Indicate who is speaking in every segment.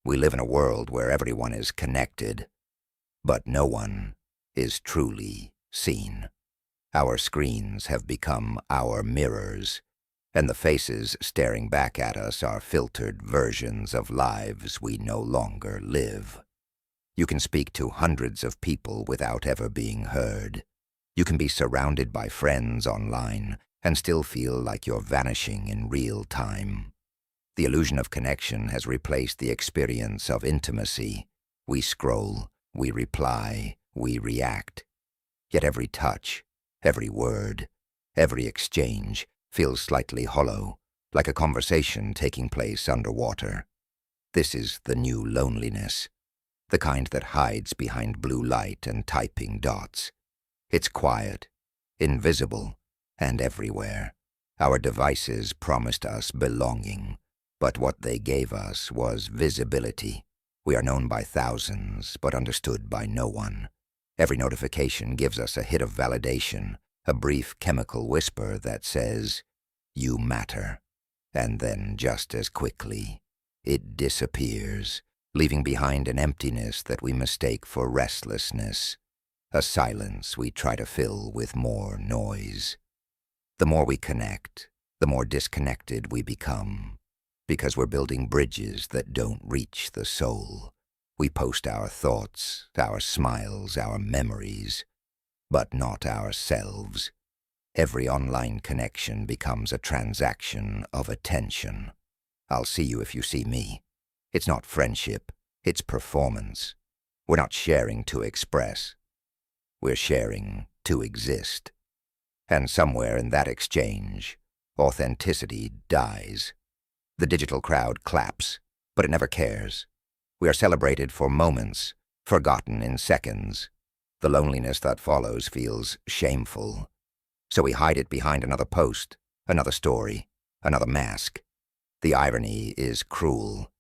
Speaker 1: We live in a world where everyone is connected, but no one is truly seen. Our screens have become our mirrors, and the faces staring back at us are filtered versions of lives we no longer live. You can speak to hundreds of people without ever being heard. You can be surrounded by friends online and still feel like you're vanishing in real time. The illusion of connection has replaced the experience of intimacy. We scroll, we reply, we react. Yet every touch, every word, every exchange feels slightly hollow, like a conversation taking place underwater. This is the new loneliness, the kind that hides behind blue light and typing dots. It's quiet, invisible, and everywhere. Our devices promised us belonging, but what they gave us was visibility. We are known by thousands, but understood by no one. Every notification gives us a hit of validation, a brief chemical whisper that says, "You matter," and then just as quickly, it disappears, leaving behind an emptiness that we mistake for restlessness, a silence we try to fill with more noise. The more we connect, the more disconnected we become, because we're building bridges that don't reach the soul. We post our thoughts, our smiles, our memories, but not ourselves. Every online connection becomes a transaction of attention. I'll see you if you see me. It's not friendship, it's performance. We're not sharing to express. We're sharing to exist. And somewhere in that exchange, authenticity dies. The digital crowd claps, but it never cares. We are celebrated for moments, forgotten in seconds. The loneliness that follows feels shameful. So we hide it behind another post, another story, another mask. The irony is cruel.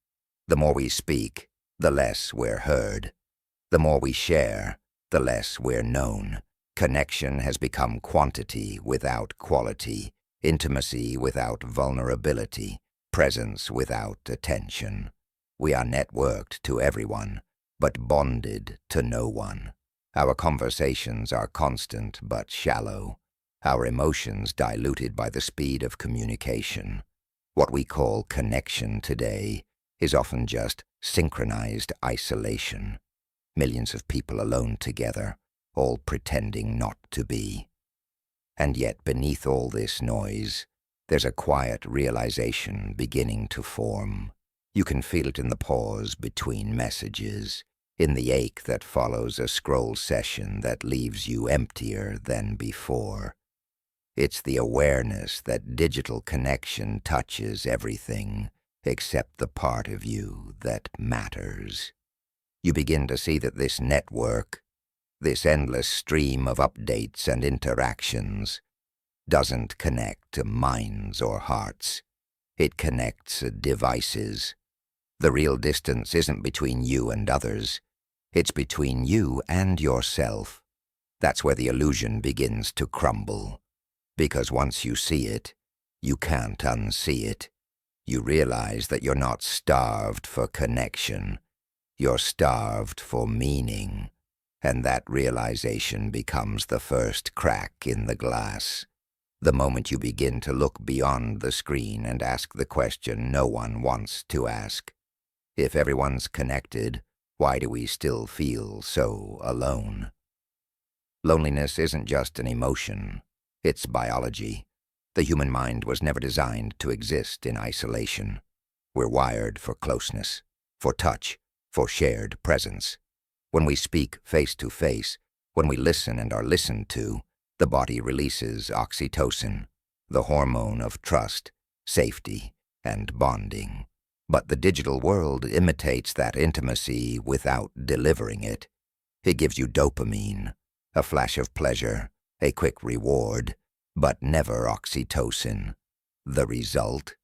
Speaker 1: The more we speak, the less we're heard. The more we share, the less we're known. Connection has become quantity without quality, intimacy without vulnerability, presence without attention. We are networked to everyone, but bonded to no one. Our conversations are constant but shallow. Our emotions diluted by the speed of communication. What we call connection today is often just synchronized isolation. Millions of people alone together, all pretending not to be. And yet beneath all this noise, there's a quiet realization beginning to form. You can feel it in the pause between messages, in the ache that follows a scroll session that leaves you emptier than before. It's the awareness that digital connection touches everything except the part of you that matters. You begin to see that this network, this endless stream of updates and interactions, doesn't connect to minds or hearts. It connects devices. The real distance isn't between you and others. It's between you and yourself. That's where the illusion begins to crumble. Because once you see it, you can't unsee it. You realize that you're not starved for connection. You're starved for meaning. And that realization becomes the first crack in the glass. The moment you begin to look beyond the screen and ask the question no one wants to ask. If everyone's connected, why do we still feel so alone? Loneliness isn't just an emotion. It's biology. The human mind was never designed to exist in isolation. We're wired for closeness, for touch, for shared presence. When we speak face to face, when we listen and are listened to, the body releases oxytocin, the hormone of trust, safety, and bonding. But the digital world imitates that intimacy without delivering it. It gives you dopamine, a flash of pleasure, a quick reward, but never oxytocin. The result?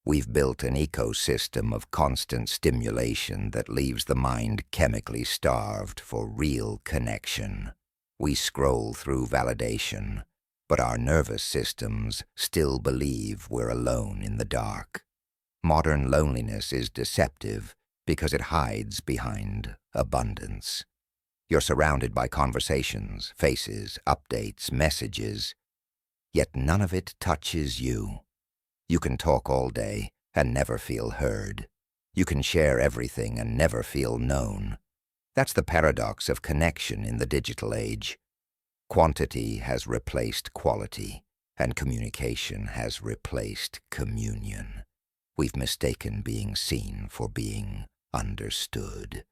Speaker 1: We've built an ecosystem of constant stimulation that leaves the mind chemically starved for real connection. We scroll through validation, but our nervous systems still believe we're alone in the dark. Modern loneliness is deceptive because it hides behind abundance. You're surrounded by conversations, faces, updates, messages, yet none of it touches you. You can talk all day and never feel heard. You can share everything and never feel known. That's the paradox of connection in the digital age. Quantity has replaced quality, and communication has replaced communion. We've mistaken being seen for being understood,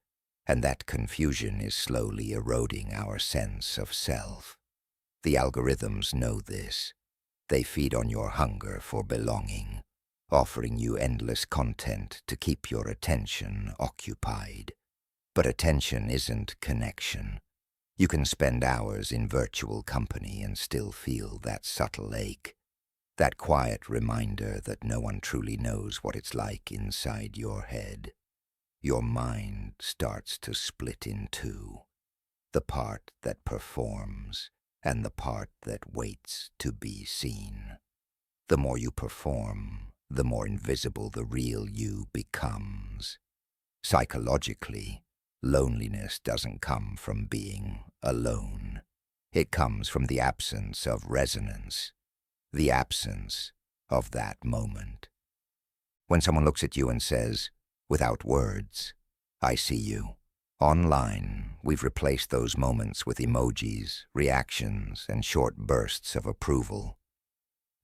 Speaker 1: and that confusion is slowly eroding our sense of self. The algorithms know this. They feed on your hunger for belonging, offering you endless content to keep your attention occupied. But attention isn't connection. You can spend hours in virtual company and still feel that subtle ache, that quiet reminder that no one truly knows what it's like inside your head. Your mind starts to split in two, the part that performs and the part that waits to be seen. The more you perform, the more invisible the real you becomes. Psychologically, loneliness doesn't come from being alone. It comes from the absence of resonance, the absence of that moment. When someone looks at you and says, without words, "I see you." Online, we've replaced those moments with emojis, reactions, and short bursts of approval.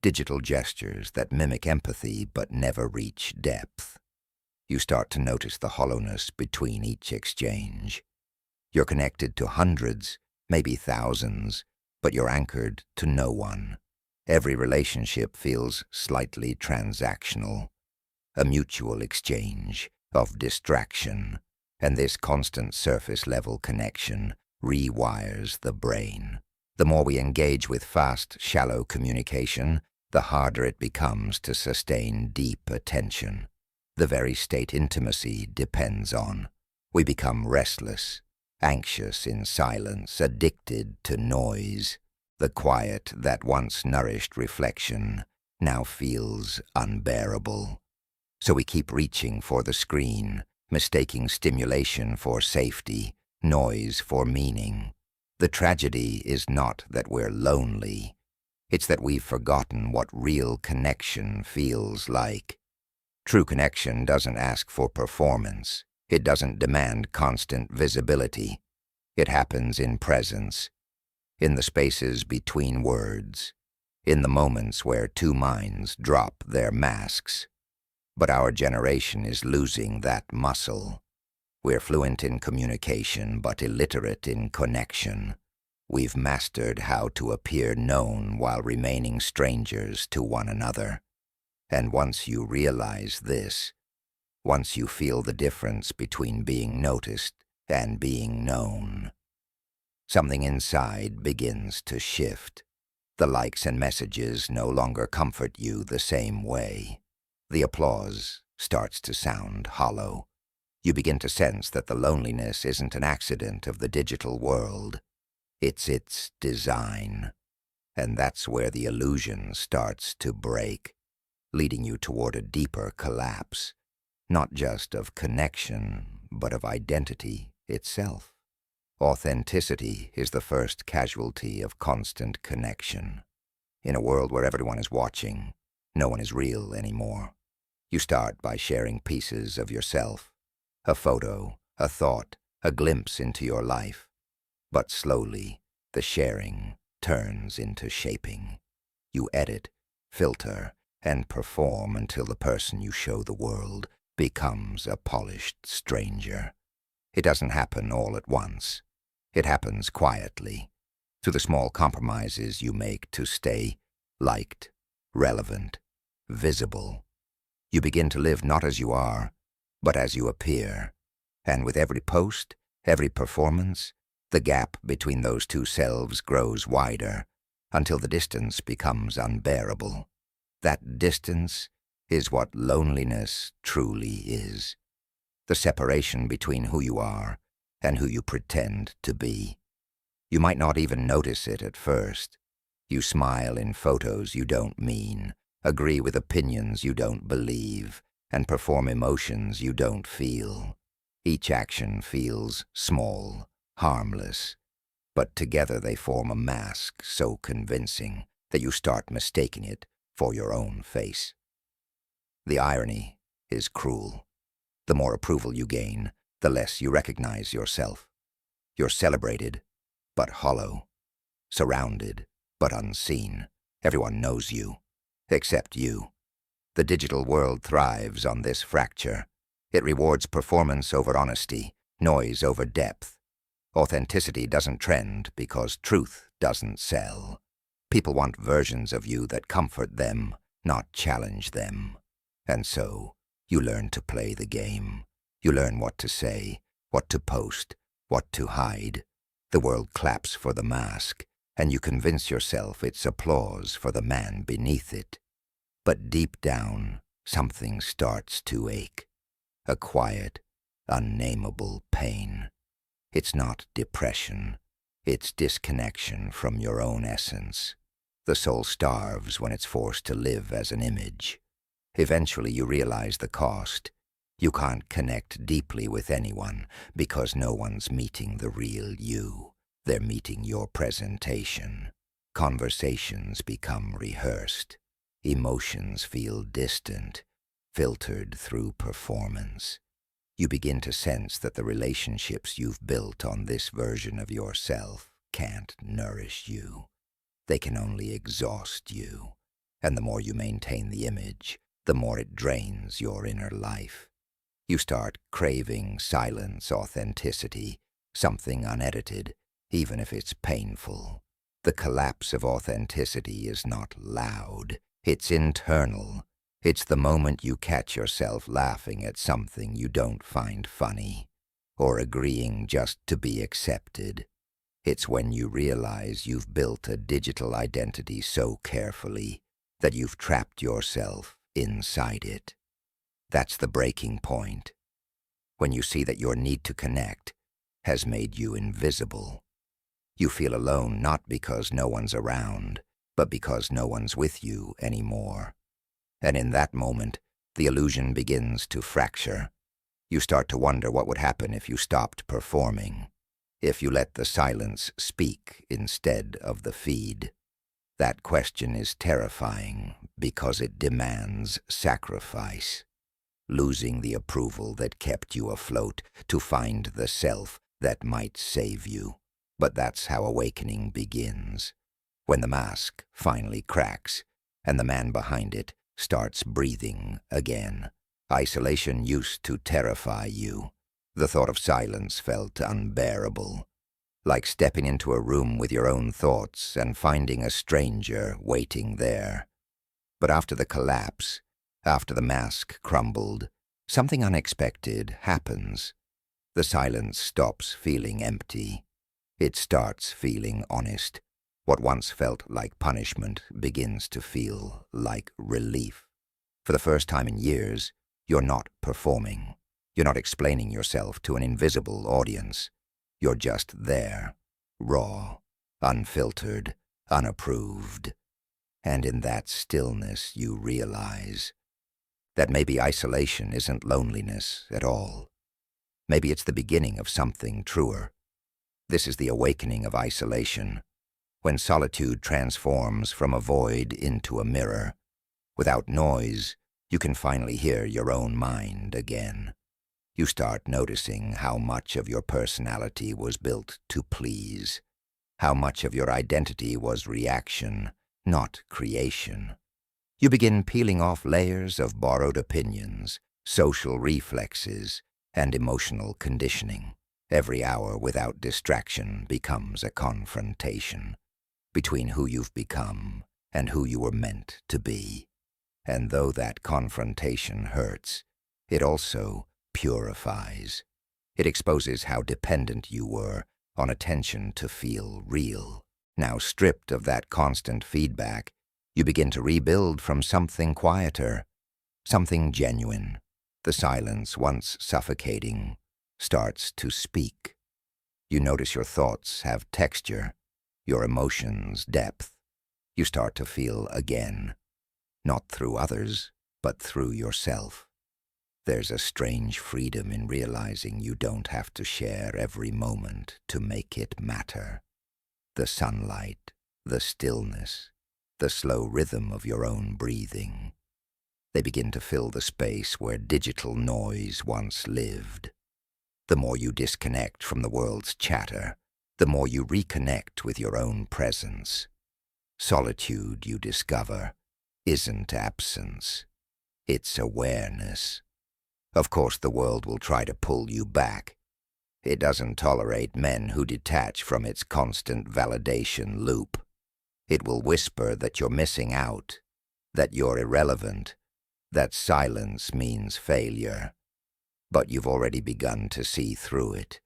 Speaker 1: Digital gestures that mimic empathy but never reach depth. You start to notice the hollowness between each exchange. You're connected to hundreds, maybe thousands, but you're anchored to no one. Every relationship feels slightly transactional, a mutual exchange of distraction, and this constant surface-level connection rewires the brain. The more we engage with fast, shallow communication, the harder it becomes to sustain deep attention. The very state intimacy depends on. We become restless, anxious in silence, addicted to noise. The quiet that once nourished reflection now feels unbearable. So we keep reaching for the screen, mistaking stimulation for safety, noise for meaning. The tragedy is not that we're lonely. It's that we've forgotten what real connection feels like. True connection doesn't ask for performance. It doesn't demand constant visibility. It happens in presence, in the spaces between words, in the moments where two minds drop their masks. But our generation is losing that muscle. We're fluent in communication, but illiterate in connection. We've mastered how to appear known while remaining strangers to one another. And once you realize this, once you feel the difference between being noticed and being known, something inside begins to shift. The likes and messages no longer comfort you the same way. The applause starts to sound hollow. You begin to sense that the loneliness isn't an accident of the digital world. It's its design. And that's where the illusion starts to break, leading you toward a deeper collapse, not just of connection, but of identity itself. Authenticity is the first casualty of constant connection. In a world where everyone is watching, no one is real anymore. You start by sharing pieces of yourself, a photo, a thought, a glimpse into your life. But slowly, the sharing turns into shaping. You edit, filter, and perform until the person you show the world becomes a polished stranger. It doesn't happen all at once. It happens quietly, through the small compromises you make to stay liked, relevant, visible. You begin to live not as you are, but as you appear. And with every post, every performance, the gap between those two selves grows wider, until the distance becomes unbearable. That distance is what loneliness truly is. The separation between who you are and who you pretend to be. You might not even notice it at first. You smile in photos you don't mean, agree with opinions you don't believe, and perform emotions you don't feel. Each action feels small, harmless, but together they form a mask so convincing that you start mistaking it for your own face. The irony is cruel. The more approval you gain, the less you recognize yourself. You're celebrated, but hollow. Surrounded, but unseen. Everyone knows you, except you. The digital world thrives on this fracture. It rewards performance over honesty, noise over depth. Authenticity doesn't trend because truth doesn't sell. People want versions of you that comfort them, not challenge them. And so, you learn to play the game. You learn what to say, what to post, what to hide. The world claps for the mask, and you convince yourself it's applause for the man beneath it. But deep down, something starts to ache. A quiet, unnameable pain. It's not depression. It's disconnection from your own essence. The soul starves when it's forced to live as an image. Eventually you realize the cost. You can't connect deeply with anyone because no one's meeting the real you. They're meeting your presentation. Conversations become rehearsed. Emotions feel distant, filtered through performance. You begin to sense that the relationships you've built on this version of yourself can't nourish you. They can only exhaust you. And the more you maintain the image, the more it drains your inner life. You start craving silence, authenticity, something unedited, even if it's painful. The collapse of authenticity is not loud. It's internal. It's the moment you catch yourself laughing at something you don't find funny, or agreeing just to be accepted. It's when you realize you've built a digital identity so carefully that you've trapped yourself inside it. That's the breaking point. When you see that your need to connect has made you invisible. You feel alone not because no one's around, but because no one's with you anymore. And in that moment, the illusion begins to fracture. You start to wonder what would happen if you stopped performing, if you let the silence speak instead of the feed. That question is terrifying because it demands sacrifice. Losing the approval that kept you afloat to find the self that might save you. But that's how awakening begins. When the mask finally cracks and the man behind it starts breathing again. Isolation used to terrify you. The thought of silence felt unbearable. Like stepping into a room with your own thoughts and finding a stranger waiting there. But after the collapse, after the mask crumbled, something unexpected happens. The silence stops feeling empty. It starts feeling honest. What once felt like punishment begins to feel like relief. For the first time in years, you're not performing. You're not explaining yourself to an invisible audience. You're just there, raw, unfiltered, unapproved. And in that stillness you realize that maybe isolation isn't loneliness at all. Maybe it's the beginning of something truer. This is the awakening of isolation, when solitude transforms from a void into a mirror. Without noise, you can finally hear your own mind again. You start noticing how much of your personality was built to please, how much of your identity was reaction, not creation. You begin peeling off layers of borrowed opinions, social reflexes, and emotional conditioning. Every hour without distraction becomes a confrontation between who you've become and who you were meant to be. And though that confrontation hurts, it also purifies. It exposes how dependent you were on attention to feel real. Now stripped of that constant feedback, you begin to rebuild from something quieter, something genuine. The silence, once suffocating, starts to speak. You notice your thoughts have texture, your emotions depth. You start to feel again, not through others, but through yourself. There's a strange freedom in realizing you don't have to share every moment to make it matter. The sunlight, the stillness, the slow rhythm of your own breathing. They begin to fill the space where digital noise once lived. The more you disconnect from the world's chatter, the more you reconnect with your own presence. Solitude, you discover, isn't absence. It's awareness. Of course, the world will try to pull you back. It doesn't tolerate men who detach from its constant validation loop. It will whisper that you're missing out, that you're irrelevant, that silence means failure. But you've already begun to see through it.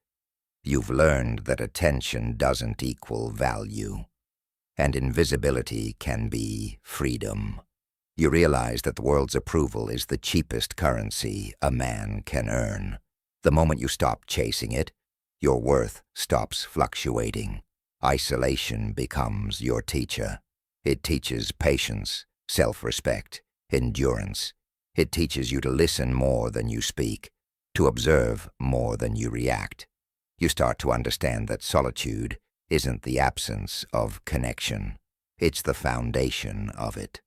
Speaker 1: You've learned that attention doesn't equal value, and invisibility can be freedom. You realize that the world's approval is the cheapest currency a man can earn. The moment you stop chasing it, your worth stops fluctuating. Isolation becomes your teacher. It teaches patience, self-respect, endurance. It teaches you to listen more than you speak, to observe more than you react. You start to understand that solitude isn't the absence of connection. It's the foundation of it.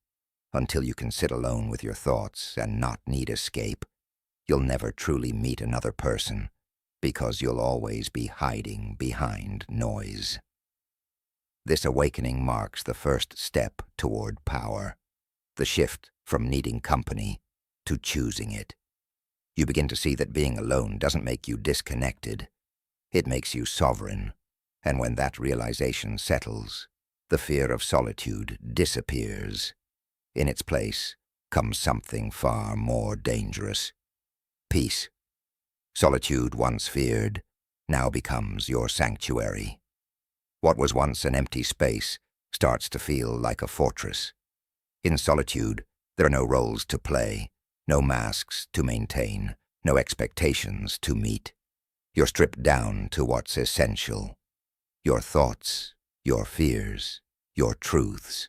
Speaker 1: Until you can sit alone with your thoughts and not need escape, you'll never truly meet another person, because you'll always be hiding behind noise. This awakening marks the first step toward power, the shift from needing company to choosing it. You begin to see that being alone doesn't make you disconnected. It makes you sovereign, and when that realization settles, the fear of solitude disappears. In its place comes something far more dangerous: peace. Solitude, once feared, now becomes your sanctuary. What was once an empty space starts to feel like a fortress. In solitude, there are no roles to play, no masks to maintain, no expectations to meet. You're stripped down to what's essential: your thoughts, your fears, your truths.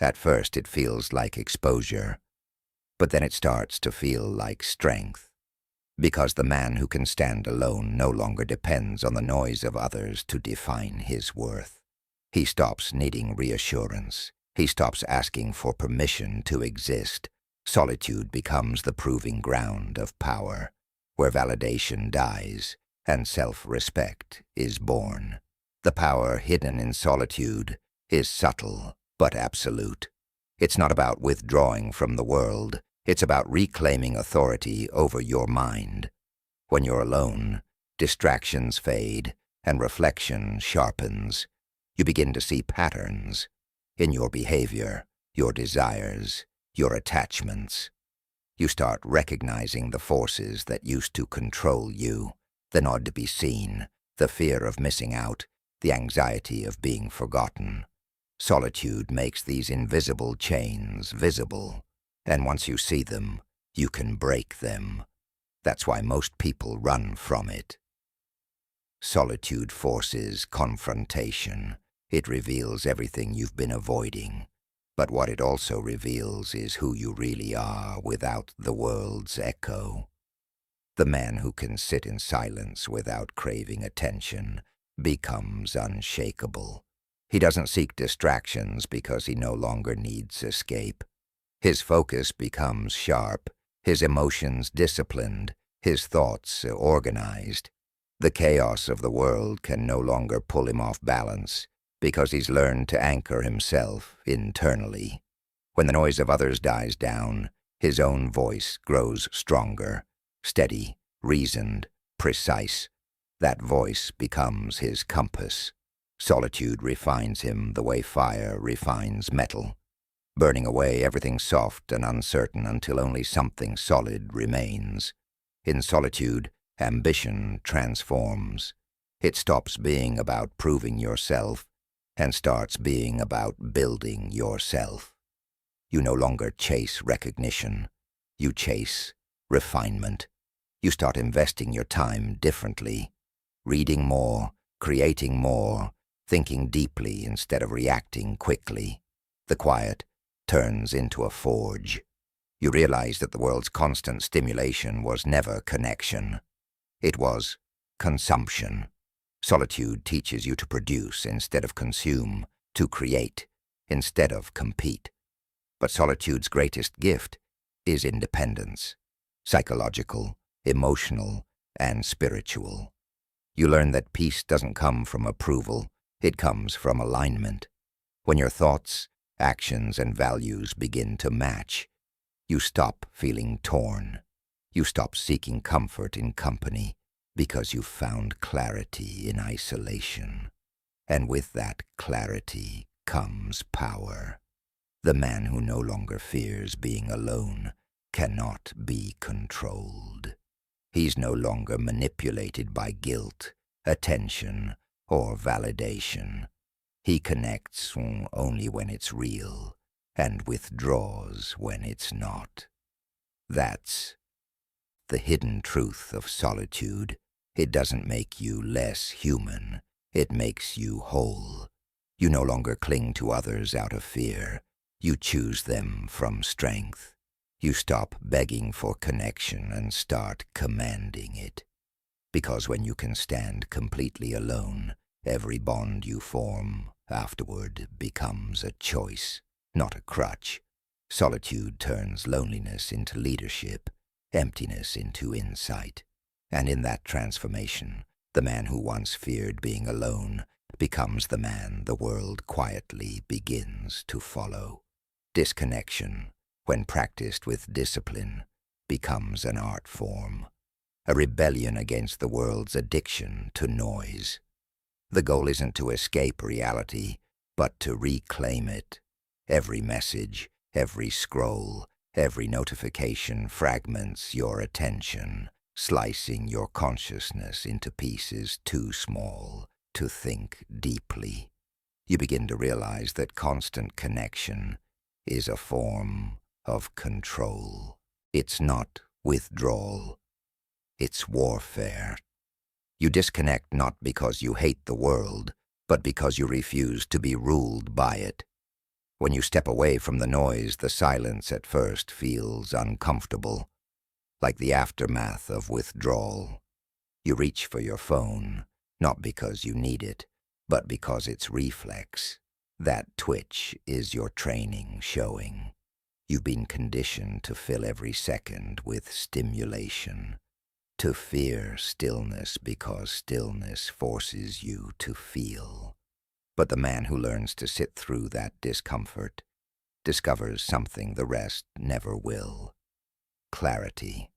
Speaker 1: At first it feels like exposure, but then it starts to feel like strength, because the man who can stand alone no longer depends on the noise of others to define his worth. He stops needing reassurance. He stops asking for permission to exist. Solitude becomes the proving ground of power, where validation dies and self-respect is born. The power hidden in solitude is subtle but absolute. It's not about withdrawing from the world. It's about reclaiming authority over your mind. When you're alone, distractions fade and reflection sharpens. You begin to see patterns in your behavior, your desires, your attachments. You start recognizing the forces that used to control you: the nod to be seen, the fear of missing out, the anxiety of being forgotten. Solitude makes these invisible chains visible, and once you see them, you can break them. That's why most people run from it. Solitude forces confrontation. It reveals everything you've been avoiding. But what it also reveals is who you really are without the world's echo. The man who can sit in silence without craving attention becomes unshakable. He doesn't seek distractions because he no longer needs escape. His focus becomes sharp, his emotions disciplined, his thoughts organized. The chaos of the world can no longer pull him off balance, because he's learned to anchor himself internally. When the noise of others dies down, his own voice grows stronger, steady, reasoned, precise. That voice becomes his compass. Solitude refines him the way fire refines metal, burning away everything soft and uncertain until only something solid remains. In solitude, ambition transforms. It stops being about proving yourself and starts being about building yourself. You no longer chase recognition. You chase refinement. You start investing your time differently, reading more, creating more, thinking deeply instead of reacting quickly. The quiet turns into a forge. You realize that the world's constant stimulation was never connection. It was consumption. Solitude teaches you to produce instead of consume, to create instead of compete. But solitude's greatest gift is independence, psychological, emotional, and spiritual. You learn that peace doesn't come from approval, it comes from alignment. When your thoughts, actions, and values begin to match, you stop feeling torn. You stop seeking comfort in company because you've found clarity in isolation. And with that clarity comes power. The man who no longer fears being alone cannot be controlled. He's no longer manipulated by guilt, attention, or validation. He connects only when it's real, and withdraws when it's not. That's the hidden truth of solitude. It doesn't make you less human. It makes you whole. You no longer cling to others out of fear. You choose them from strength. You stop begging for connection and start commanding it. Because when you can stand completely alone, every bond you form afterward becomes a choice, not a crutch. Solitude turns loneliness into leadership, emptiness into insight. And in that transformation, the man who once feared being alone becomes the man the world quietly begins to follow. Disconnection, when practiced with discipline, becomes an art form, a rebellion against the world's addiction to noise. The goal isn't to escape reality, but to reclaim it. Every message, every scroll, every notification fragments your attention, slicing your consciousness into pieces too small to think deeply. You begin to realize that constant connection is a form of control. It's not withdrawal. It's warfare. You disconnect not because you hate the world, but because you refuse to be ruled by it. When you step away from the noise, the silence at first feels uncomfortable, like the aftermath of withdrawal. You reach for your phone, not because you need it, but because it's reflex. That twitch is your training showing. You've been conditioned to fill every second with stimulation, to fear stillness because stillness forces you to feel. But the man who learns to sit through that discomfort discovers something the rest never will: clarity.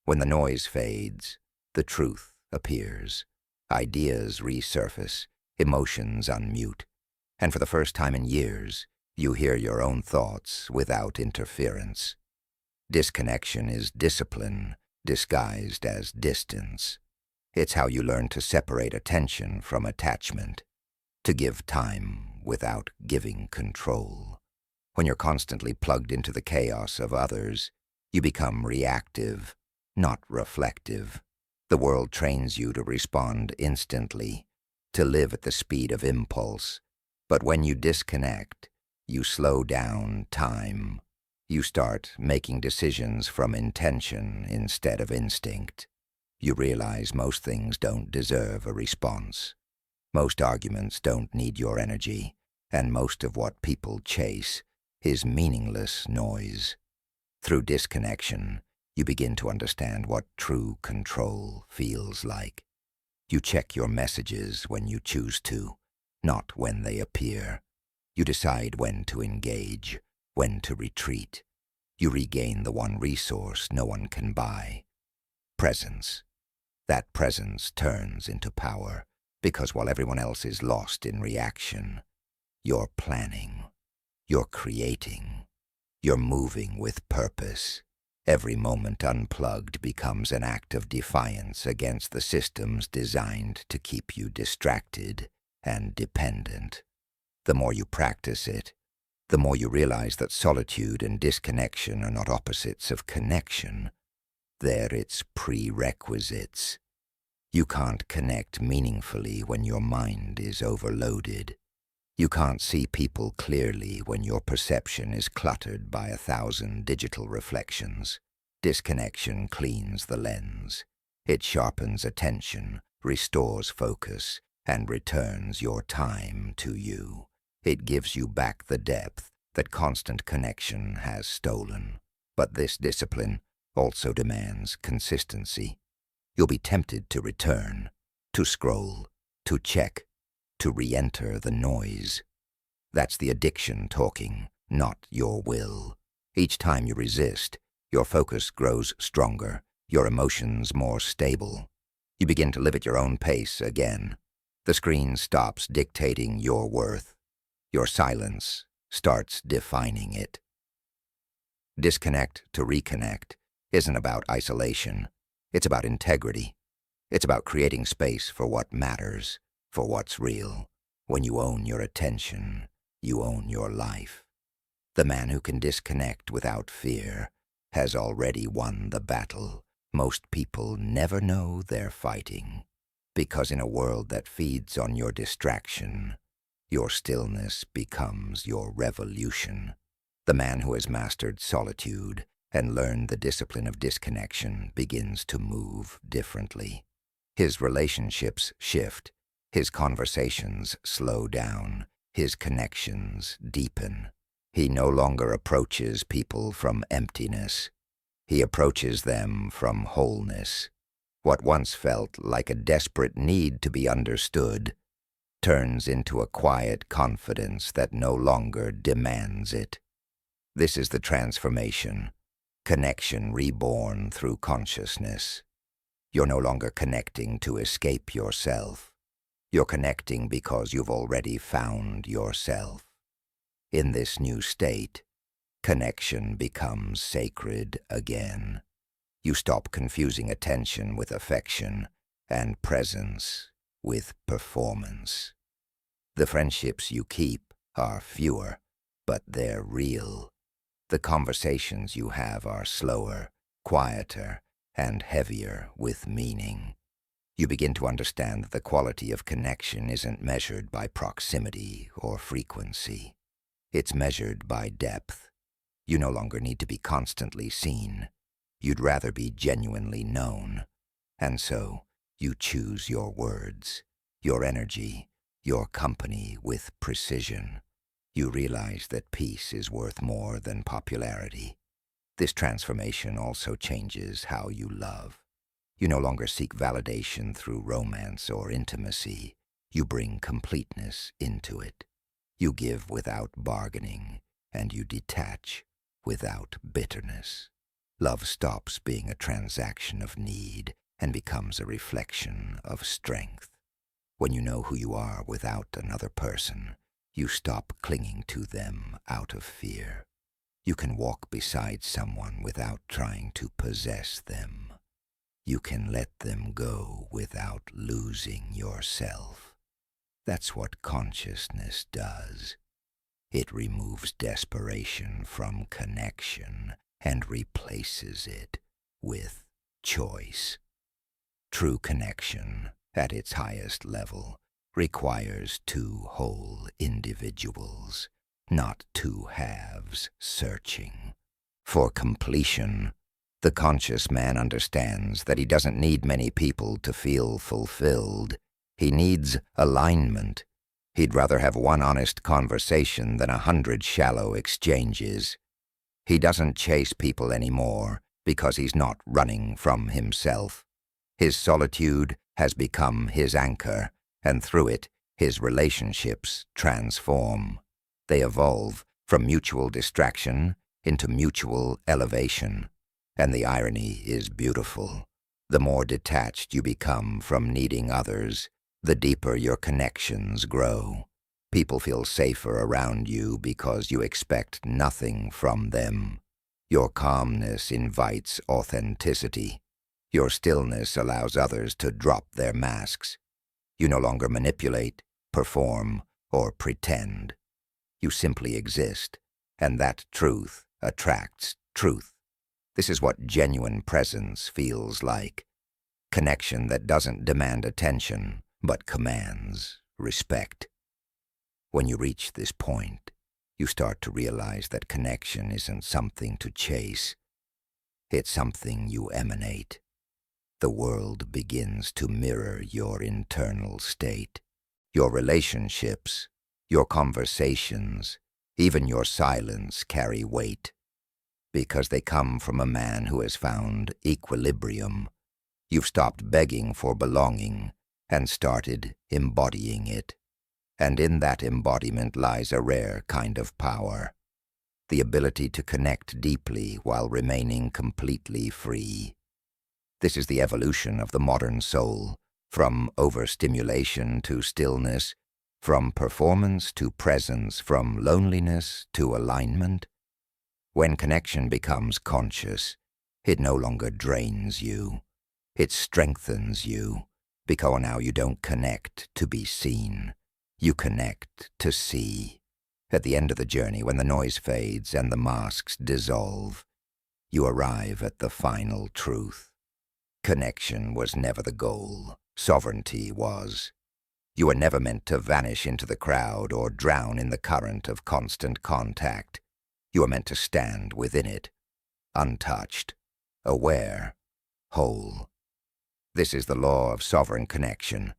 Speaker 1: When the noise fades, the truth appears. Ideas resurface, emotions unmute, and for the first time in years, you hear your own thoughts without interference. Disconnection is discipline disguised as distance. It's how you learn to separate attention from attachment, to give time without giving control. When you're constantly plugged into the chaos of others, you become reactive, not reflective. The world trains you to respond instantly, to live at the speed of impulse. But when you disconnect, you slow down time. You start making decisions from intention instead of instinct. You realize most things don't deserve a response. Most arguments don't need your energy, and most of what people chase is meaningless noise. Through disconnection, you begin to understand what true control feels like. You check your messages when you choose to, not when they appear. You decide when to engage, when to retreat. You regain the one resource no one can buy: presence. That presence turns into power, because while everyone else is lost in reaction, you're planning, you're creating, you're moving with purpose. Every moment unplugged becomes an act of defiance against the systems designed to keep you distracted and dependent. The more you practice it, the more you realize that solitude and disconnection are not opposites of connection. They're its prerequisites. You can't connect meaningfully when your mind is overloaded. You can't see people clearly when your perception is cluttered by 1,000 digital reflections. Disconnection cleans the lens. It sharpens attention, restores focus, and returns your time to you. It gives you back the depth that constant connection has stolen. But this discipline also demands consistency. You'll be tempted to return, to scroll, to check, to re-enter the noise. That's the addiction talking, not your will. Each time you resist, your focus grows stronger, your emotions more stable. You begin to live at your own pace again. The screen stops dictating your worth. Your silence starts defining it. Disconnect to reconnect isn't about isolation. It's about integrity. It's about creating space for what matters, for what's real. When you own your attention, you own your life. The man who can disconnect without fear has already won the battle. Most people never know they're fighting, because in a world that feeds on your distraction, your stillness becomes your revolution. The man who has mastered solitude and learned the discipline of disconnection begins to move differently. His relationships shift, his conversations slow down, his connections deepen. He no longer approaches people from emptiness. He approaches them from wholeness. What once felt like a desperate need to be understood turns into a quiet confidence that no longer demands it. This is the transformation, connection reborn through consciousness. You're no longer connecting to escape yourself. You're connecting because you've already found yourself. In this new state, connection becomes sacred again. You stop confusing attention with affection and presence with performance. The friendships you keep are fewer, but they're real. The conversations you have are slower, quieter, and heavier with meaning. You begin to understand that the quality of connection isn't measured by proximity or frequency. It's measured by depth. You no longer need to be constantly seen. You'd rather be genuinely known. And so, you choose your words, your energy, your company with precision. You realize that peace is worth more than popularity. This transformation also changes how you love. You no longer seek validation through romance or intimacy. You bring completeness into it. You give without bargaining, and you detach without bitterness. Love stops being a transaction of need and becomes a reflection of strength. When you know who you are without another person, you stop clinging to them out of fear. You can walk beside someone without trying to possess them. You can let them go without losing yourself. That's what consciousness does. It removes desperation from connection and replaces it with choice. True connection, at its highest level, requires two whole individuals, not two halves searching. For completion, the conscious man understands that he doesn't need many people to feel fulfilled. He needs alignment. He'd rather have one honest conversation than 100 shallow exchanges. He doesn't chase people anymore because he's not running from himself. His solitude has become his anchor, and through it, his relationships transform. They evolve from mutual distraction into mutual elevation. And the irony is beautiful. The more detached you become from needing others, the deeper your connections grow. People feel safer around you because you expect nothing from them. Your calmness invites authenticity. Your stillness allows others to drop their masks. You no longer manipulate, perform, or pretend. You simply exist, and that truth attracts truth. This is what genuine presence feels like. Connection that doesn't demand attention, but commands respect. When you reach this point, you start to realize that connection isn't something to chase. It's something you emanate. The world begins to mirror your internal state. Your relationships, your conversations, even your silence carry weight, because they come from a man who has found equilibrium. You've stopped begging for belonging and started embodying it. And in that embodiment lies a rare kind of power, the ability to connect deeply while remaining completely free. This is the evolution of the modern soul, from overstimulation to stillness, from performance to presence, from loneliness to alignment. When connection becomes conscious, it no longer drains you. It strengthens you, because now you don't connect to be seen. You connect to see. At the end of the journey, when the noise fades and the masks dissolve, you arrive at the final truth. Connection was never the goal. Sovereignty was. You were never meant to vanish into the crowd or drown in the current of constant contact. You were meant to stand within it, untouched, aware, whole. This is the law of sovereign connection.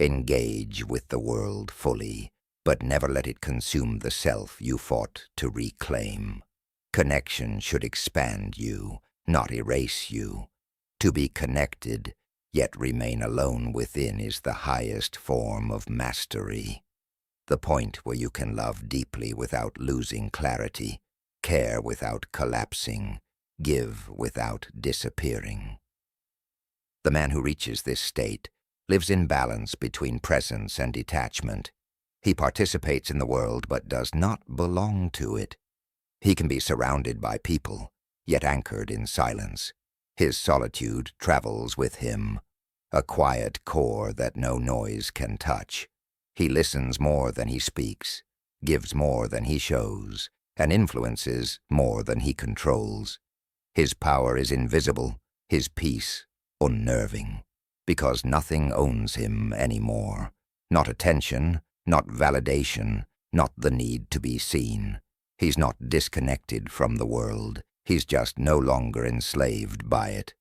Speaker 1: Engage with the world fully, but never let it consume the self you fought to reclaim. Connection should expand you, not erase you. To be connected, yet remain alone within, is the highest form of mastery. The point where you can love deeply without losing clarity, care without collapsing, give without disappearing. The man who reaches this state lives in balance between presence and detachment. He participates in the world but does not belong to it. He can be surrounded by people, yet anchored in silence. His solitude travels with him, a quiet core that no noise can touch. He listens more than he speaks, gives more than he shows, and influences more than he controls. His power is invisible, his peace unnerving, because nothing owns him anymore. Not attention, not validation, not the need to be seen. He's not disconnected from the world. He's just no longer enslaved by it.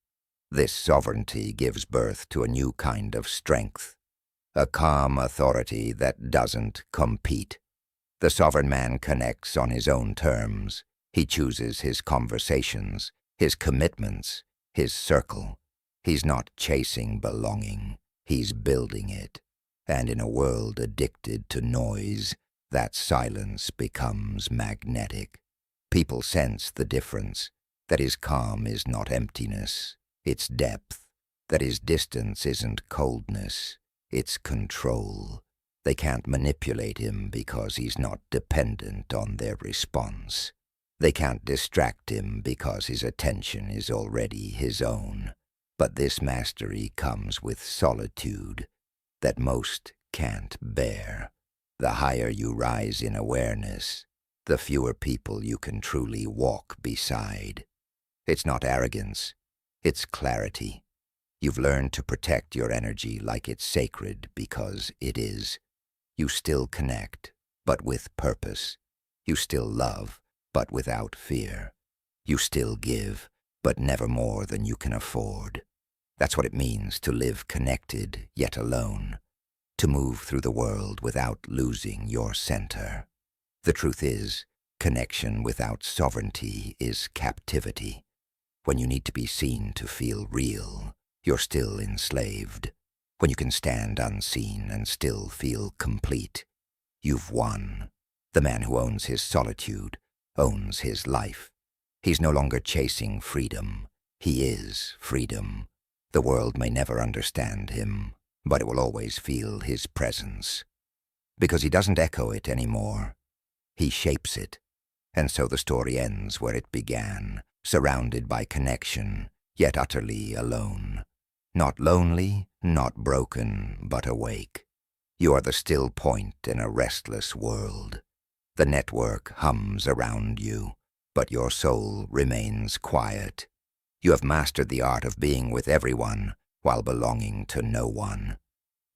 Speaker 1: This sovereignty gives birth to a new kind of strength, a calm authority that doesn't compete. The sovereign man connects on his own terms. He chooses his conversations, his commitments, his circle. He's not chasing belonging. He's building it. And in a world addicted to noise, that silence becomes magnetic. People sense the difference, that his calm is not emptiness, it's depth, that his distance isn't coldness, it's control. They can't manipulate him because he's not dependent on their response. They can't distract him because his attention is already his own. But this mastery comes with solitude that most can't bear. The higher you rise in awareness, the fewer people you can truly walk beside. It's not arrogance, it's clarity. You've learned to protect your energy like it's sacred because it is. You still connect, but with purpose. You still love, but without fear. You still give, but never more than you can afford. That's what it means to live connected, yet alone. To move through the world without losing your center. The truth is, connection without sovereignty is captivity. When you need to be seen to feel real, you're still enslaved. When you can stand unseen and still feel complete, you've won. The man who owns his solitude owns his life. He's no longer chasing freedom. He is freedom. The world may never understand him, but it will always feel his presence. Because he doesn't echo it anymore. He shapes it. And so the story ends where it began, surrounded by connection, yet utterly alone. Not lonely, not broken, but awake. You are the still point in a restless world. The network hums around you, but your soul remains quiet. You have mastered the art of being with everyone while belonging to no one.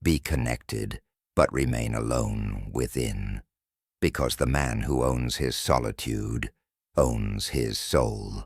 Speaker 1: Be connected, but remain alone within. because the man who owns his solitude owns his soul.